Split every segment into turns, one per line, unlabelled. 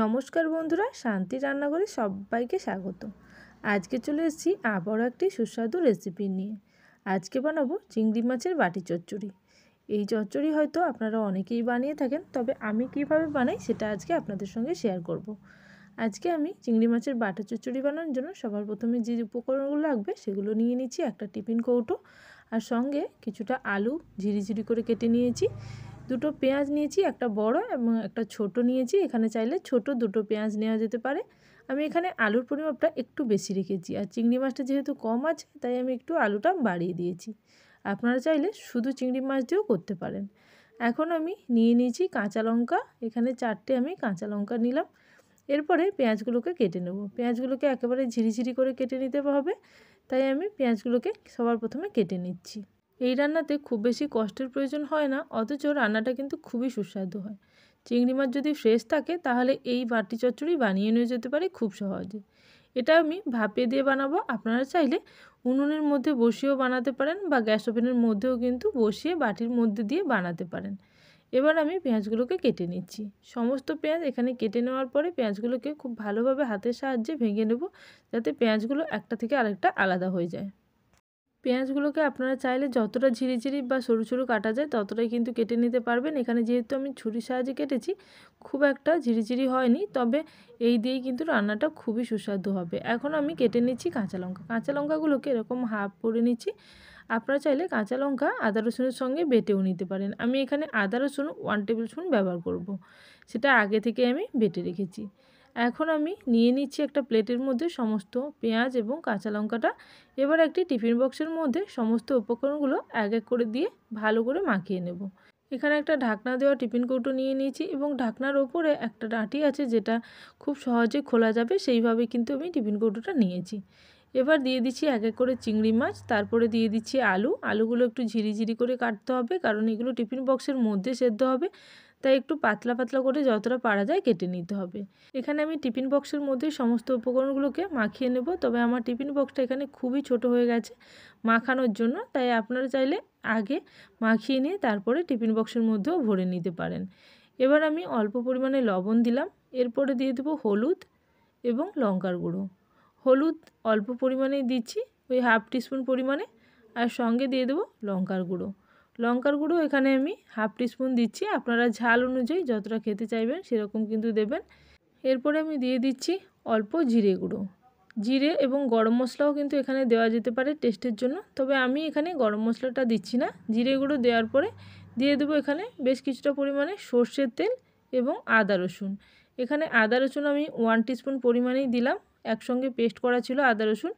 নমস্কার বন্ধুরা, শান্তি রান্নাঘরে সবাইকে স্বাগত। আজকে চলে এসেছি আবারও একটি সুস্বাদু রেসিপি নিয়ে। আজকে বানাবো চিংড়ি মাছের বাটি চচ্চড়ি। এই চচ্চড়ি হয়তো আপনারা অনেকেই বানিয়ে থাকেন, তবে আমি কিভাবে বানাই সেটা আজকে আপনাদের সঙ্গে শেয়ার করব। আজকে আমি চিংড়ি মাছের বাটা চচ্চড়ি বানানোর জন্য সবার প্রথমে যে উপকরণগুলো লাগবে সেগুলো নিয়ে নিচ্ছি। একটা টিফিন কৌটো, আর সঙ্গে কিছুটা আলু ঝিরিঝিরি করে কেটে নিয়েছি, দুটো পেঁয়াজ নিয়েছি, একটা বড় এবং একটা ছোট নিয়েছি। এখানে চাইলে ছোট দুটো পেঁয়াজ নেওয়া যেতে পারে। আমি এখানে আলুর পরিমাপটা একটু বেশি রেখেছি, আর চিংড়ি মাছটা যেহেতু কম আছে তাই আমি একটু আলুটা বাড়িয়ে দিয়েছি। আপনারা চাইলে শুধু চিংড়ি মাছ দিয়েও করতে পারেন। এখন আমি নিয়ে নিয়েছি কাঁচা লঙ্কা, এখানে 4টে আমি কাঁচা লঙ্কা নিলাম। এরপরে পেঁয়াজগুলোকে কেটে নেব। পেঁয়াজগুলোকে একেবারে ঝিরিঝিরি করে কেটে নিতে হবে, তাই আমি পেঁয়াজগুলোকে সবার প্রথমে কেটে নিচ্ছি। এই রান্নাতে খুব বেশি কষ্টের প্রয়োজন হয় না, অথচ রান্নাটা কিন্তু খুবই সুস্বাদু হয়। চিংড়ি মাছ যদি ফ্রেশ থাকে তাহলে এই বাটি চচ্চড়ি বানিয়ে নিয়ে যেতে পারে খুব সহজে। এটা আমি ভাপে দিয়ে বানাবো। আপনারা চাইলে উনুনের মধ্যে বসিয়েও বানাতে পারেন, বা গ্যাস ওভেনের মধ্যেও কিন্তু বসিয়ে বাটির মধ্যে দিয়ে বানাতে পারেন। এবার আমি পেঁয়াজগুলোকে কেটে নিচ্ছি। সমস্ত পেঁয়াজ এখানে কেটে নেওয়ার পরে পেঁয়াজগুলোকে খুব ভালোভাবে হাতের সাহায্যে ভেঙে নেব, যাতে পেঁয়াজগুলো একটা থেকে আরেকটা আলাদা হয়ে যায়। পেঁয়াজগুলোকে আপনারা চাইলে যতটা ঝিরিঝিরি বা সরু সরু কাটা যায় ততটাই কিন্তু কেটে নিতে পারবেন। এখানে যেহেতু আমি ছুরির সাহায্যে কেটেছি, খুব একটা ঝিরিঝিরি হয়নি, তবে এই দিয়েই কিন্তু রান্নাটা খুবই সুস্বাদু হবে। এখন আমি কেটে নিচ্ছি কাঁচা লঙ্কা। কাঁচা লঙ্কাগুলোকে এরকম হাফ করে নিচ্ছি। আপনারা চাইলে কাঁচা লঙ্কা আদা রসুনের সঙ্গে বেটেও নিতে পারেন। আমি এখানে আদা রসুন 1 টেবিল স্পুন ব্যবহার করব, সেটা আগে থেকে আমি বেটে রেখেছি। এখন আমি নিয়ে নিচ্ছি একটা প্লেটের মধ্যে সমস্ত পেঁয়াজ এবং কাঁচা লঙ্কাটা। এবার একটি টিফিন বক্সের মধ্যে সমস্ত উপকরণগুলো এক এক করে দিয়ে ভালো করে মাখিয়ে নেব। এখানে একটা ঢাকনা দেওয়া টিফিন কৌটো নিয়ে নিয়েছি, এবং ঢাকনার ওপরে একটা ডাঁটি আছে যেটা খুব সহজে খোলা যাবে, সেইভাবে কিন্তু আমি টিফিন কৌটোটা নিয়েছি। এবার দিয়ে দিচ্ছি এক এক করে চিংড়ি মাছ, তারপরে দিয়ে দিচ্ছি আলুগুলো একটু ঝিরিঝিরি করে কাটতে হবে, কারণ এগুলো টিফিন বক্সের মধ্যে সেদ্ধ হবে, তাই একটু পাতলা পাতলা করে যতটা পারা যায় কেটে নিতে হবে। এখানে আমি টিফিন বক্সের মধ্যে সমস্ত উপকরণগুলোকে মাখিয়ে নেব, তবে আমার টিফিন বক্সটা এখানে খুবই ছোট হয়ে গেছে মাখানোর জন্য, তাই আপনারা চাইলে আগে মাখিয়ে নিয়ে তারপরে টিফিন বক্সের মধ্যেও ভরে নিতে পারেন। এবার আমি অল্প পরিমাণে লবণ দিলাম, এরপরে দিয়ে দেবো হলুদ এবং লঙ্কার গুঁড়ো। হলুদ অল্প পরিমাণেই দিচ্ছি, ওই হাফ টিস্পুন পরিমাণে, আর সঙ্গে দিয়ে দেবো লঙ্কার গুঁড়ো এখানে আমি হাফ টিস্পুন দিচ্ছি। আপনারা ঝাল অনুযায়ী যতটা খেতে চাইবেন সেরকম কিন্তু দেবেন। এরপরে আমি দিয়ে দিচ্ছি অল্প জিরে গুঁড়ো। জিরে এবং গরম মশলাও কিন্তু এখানে দেওয়া যেতে পারে টেস্টের জন্য, তবে আমি এখানে গরম মশলাটা দিচ্ছি না। জিরে গুঁড়ো দেওয়ার পরে দিয়ে দেবো এখানে বেশ কিছুটা পরিমাণে সর্ষের তেল এবং আদা রসুন। এখানে আদা রসুন আমি 1 টিস্পুন পরিমাণেই দিলাম, একসঙ্গে পেস্ট করা ছিল আদা রসুন।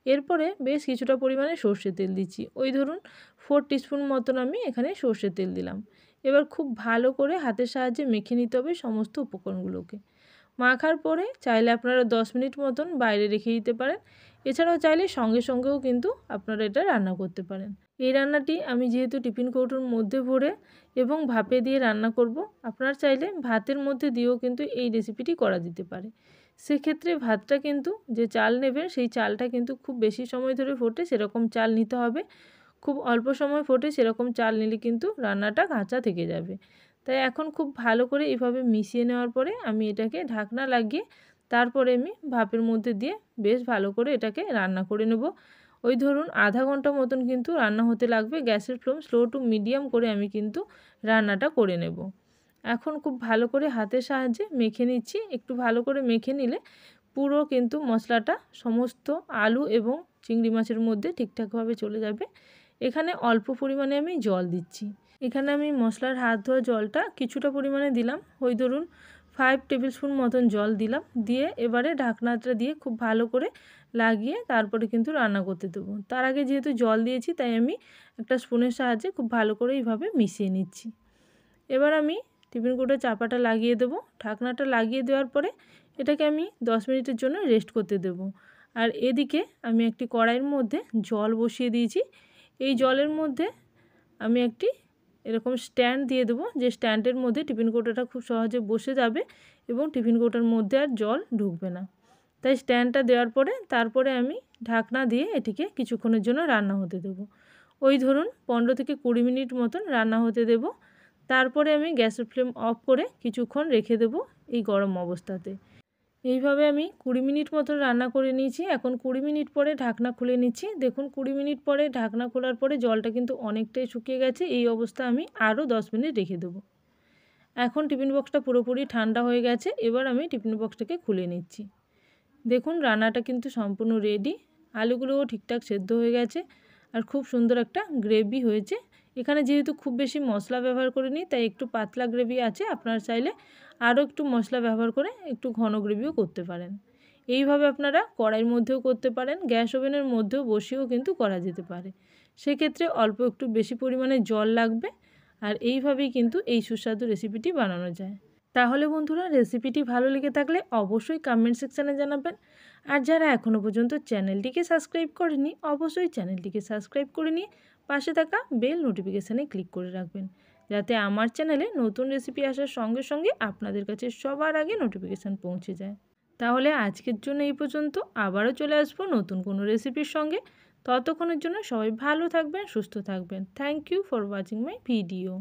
এরপরে বেশ কিছুটা পরিমাণে সর্ষের তেল দিচ্ছি, ওই ধরুন 4 টিস্পুন মতন আমি এখানে সর্ষের তেল দিলাম। এবার খুব ভালো করে হাতের সাহায্যে মেখে নিতে হবে সমস্ত উপকরণগুলোকে। মাখার পরে চাইলে আপনারা 10 মিনিট মতন বাইরে রেখে দিতে পারেন। এছাড়াও চাইলে সঙ্গে সঙ্গেও কিন্তু আপনারা এটা রান্না করতে পারেন। এই রান্নাটি আমি যেহেতু টিফিন কৌটোর মধ্যে ভরে এবং ভাপে দিয়ে রান্না করব, আপনারা চাইলে ভাতের মধ্যে দিয়েও কিন্তু এই রেসিপিটি করা যেতে পারে। সেক্ষেত্রে ভাতটা কিন্তু যে চাল নেবেন সেই চালটা কিন্তু খুব বেশি সময় ধরে ফোটে সেরকম চাল নিতে হবে। খুব অল্প সময় ফোটে সেরকম চাল নিলে কিন্তু রান্নাটা কাঁচা থেকে যাবে। তাই এখন খুব ভালো করে এভাবে মিশিয়ে নেওয়ার পরে আমি এটাকে ঢাকনা লাগিয়ে তারপরে আমি ভাপের মধ্যে দিয়ে বেশ ভালো করে এটাকে রান্না করে নেব। ওই ধরুন আধা ঘন্টা মতন কিন্তু রান্না হতে লাগবে। গ্যাসের ফ্লেম স্লো টু মিডিয়াম করে আমি কিন্তু রান্নাটা করে নেব। এখন খুব ভালো করে হাতের সাহায্যে মেখে নিচ্ছি। একটু ভালো করে মেখে নিলে পুরো কিন্তু মশলাটা সমস্ত আলু এবং চিংড়ি মাছের মধ্যে ঠিকঠাকভাবে চলে যাবে। এখানে অল্প পরিমাণে আমি জল দিচ্ছি। এখানে আমি মশলার হাত ধোয়া জলটা কিছুটা পরিমাণে দিলাম, ওই ধরুন 5 টেবিল স্পুন মতন জল দিলাম। দিয়ে এবারে ঢাকনাটা দিয়ে খুব ভালো করে লাগিয়ে তারপরে কিন্তু রান্না করতে দেবো। তার আগে যেহেতু জল দিয়েছি তাই আমি একটা স্পুনের সাহায্যে খুব ভালো করে এইভাবে মিশিয়ে নিচ্ছি। এবার আমি টিফিন কৌটোর চাপাটা লাগিয়ে দেবো। ঢাকনাটা লাগিয়ে দেওয়ার পরে এটাকে আমি 10 মিনিটের জন্য রেস্ট করতে দেবো। আর এদিকে আমি একটি কড়াইয়ের মধ্যে জল বসিয়ে দিয়েছি। এই জলের মধ্যে আমি একটি এরকম স্ট্যান্ড দিয়ে দেবো, যে স্ট্যান্ডের মধ্যে টিফিন কৌটোটা খুব সহজে বসে যাবে এবং টিফিন কৌটোর মধ্যে আর জল ঢুকবে না। তাই স্ট্যান্ডটা দেওয়ার পরে তারপরে আমি ঢাকনা দিয়ে এটিকে কিছুক্ষণের জন্য রান্না হতে দেবো। ওই ধরুন 15 থেকে 20 মিনিট মতন রান্না হতে দেবো। তারপরে আমি গ্যাসের ফ্লেম অফ করে কিছুক্ষণ রেখে দেবো এই গরম অবস্থাতে। এইভাবে আমি 20 মিনিট মতো রান্না করে নিয়েছি। এখন 20 মিনিট পরে ঢাকনা খুলে নিচ্ছি। দেখুন 20 মিনিট পরে ঢাকনা খোলার পরে জলটা কিন্তু অনেকটাই শুকিয়ে গেছে। এই অবস্থা আমি আরও 10 মিনিট রেখে দেবো। এখন টিফিন বক্সটা পুরোপুরি ঠান্ডা হয়ে গেছে। এবার আমি টিফিন বক্সটাকে খুলে নিচ্ছি। দেখুন রান্নাটা কিন্তু সম্পূর্ণ রেডি। আলুগুলোও ঠিকঠাক সেদ্ধ হয়ে গেছে আর খুব সুন্দর একটা গ্রেভি হয়েছে। এখানে যেহেতু খুব বেশি মশলা ব্যবহার করিনি তাই একটু পাতলা গ্রেভি আছে। আপনারা চাইলে আরও একটু মশলা ব্যবহার করে একটু ঘন গ্রেভিও করতে পারেন। এইভাবে আপনারা কড়াইয়ের মধ্যেও করতে পারেন, গ্যাস ওভেনের মধ্যেও বসিয়েও কিন্তু করা যেতে পারে। সেক্ষেত্রে অল্প একটু বেশি পরিমাণে জল লাগবে। আর এইভাবেই কিন্তু এই সুস্বাদু রেসিপিটি বানানো যায়। তাহলে বন্ধুরা, রেসিপিটি ভালো লেগে থাকলে অবশ্যই কমেন্ট সেকশানে জানাবেন। আর যারা এখনও পর্যন্ত চ্যানেলটিকে সাবস্ক্রাইব করেনি অবশ্যই চ্যানেলটিকে সাবস্ক্রাইব করে নিয়ে পাশে থাকা বেল নোটিফিকেশানে ক্লিক করে রাখবেন, যাতে আমার চ্যানেলে নতুন রেসিপি আসার সঙ্গে সঙ্গে আপনাদের কাছে সবার আগে নোটিফিকেশান পৌঁছে যায়। তাহলে আজকের জন্য এই পর্যন্ত। আবারও চলে আসবো নতুন কোনো রেসিপির সঙ্গে। ততক্ষণের জন্য সবাই ভালো থাকবেন, সুস্থ থাকবেন। Thank you for watching my video.